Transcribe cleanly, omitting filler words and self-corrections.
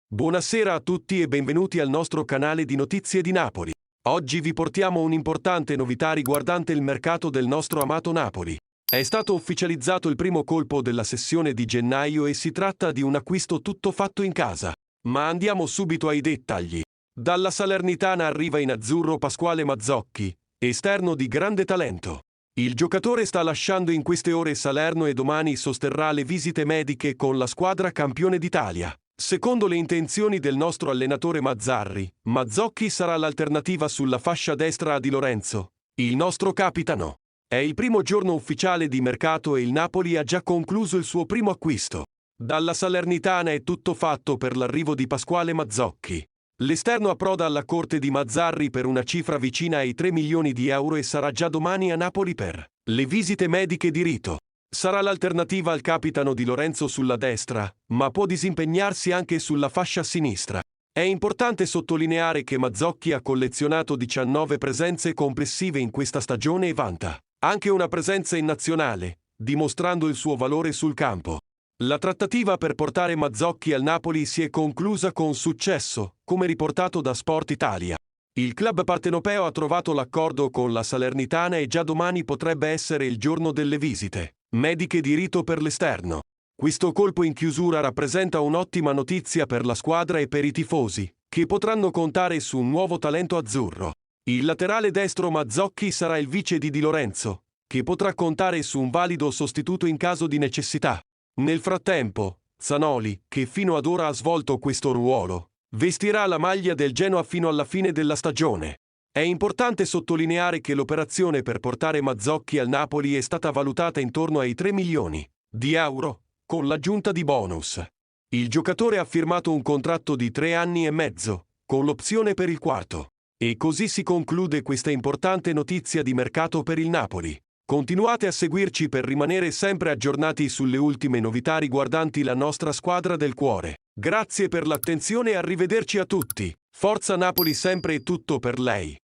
Buonasera a tutti e benvenuti al nostro canale di notizie di Napoli. Oggi vi portiamo un'importante novità riguardante il mercato del nostro amato Napoli. È stato ufficializzato il primo colpo della sessione di gennaio e si tratta di un acquisto tutto fatto in casa. Ma andiamo subito ai dettagli. Dalla Salernitana arriva in azzurro Pasquale Mazzocchi, esterno di grande talento. Il giocatore sta lasciando in queste ore Salerno e domani sosterrà le visite mediche con la squadra campione d'Italia. Secondo le intenzioni del nostro allenatore Mazzarri, Mazzocchi sarà l'alternativa sulla fascia destra a Di Lorenzo, il nostro capitano. È il primo giorno ufficiale di mercato e il Napoli ha già concluso il suo primo acquisto. Dalla Salernitana è tutto fatto per l'arrivo di Pasquale Mazzocchi. L'esterno approda alla corte di Mazzarri per una cifra vicina ai 3 milioni di euro e sarà già domani a Napoli per le visite mediche di rito. Sarà l'alternativa al capitano Di Lorenzo sulla destra, ma può disimpegnarsi anche sulla fascia sinistra. È importante sottolineare che Mazzocchi ha collezionato 19 presenze complessive in questa stagione e vanta anche una presenza in nazionale, dimostrando il suo valore sul campo. La trattativa per portare Mazzocchi al Napoli si è conclusa con successo, come riportato da Sport Italia. Il club partenopeo ha trovato l'accordo con la Salernitana e già domani potrebbe essere il giorno delle visite mediche di rito per l'esterno. Questo colpo in chiusura rappresenta un'ottima notizia per la squadra e per i tifosi, che potranno contare su un nuovo talento azzurro. Il laterale destro Mazzocchi sarà il vice di Di Lorenzo, che potrà contare su un valido sostituto in caso di necessità. Nel frattempo, Zanoli, che fino ad ora ha svolto questo ruolo, vestirà la maglia del Genoa fino alla fine della stagione. È importante sottolineare che l'operazione per portare Mazzocchi al Napoli è stata valutata intorno ai 3 milioni di euro, con l'aggiunta di bonus. Il giocatore ha firmato un contratto di 3 anni e mezzo, con l'opzione per il quarto. E così si conclude questa importante notizia di mercato per il Napoli. Continuate a seguirci per rimanere sempre aggiornati sulle ultime novità riguardanti la nostra squadra del cuore. Grazie per l'attenzione e arrivederci a tutti. Forza Napoli sempre e tutto per lei.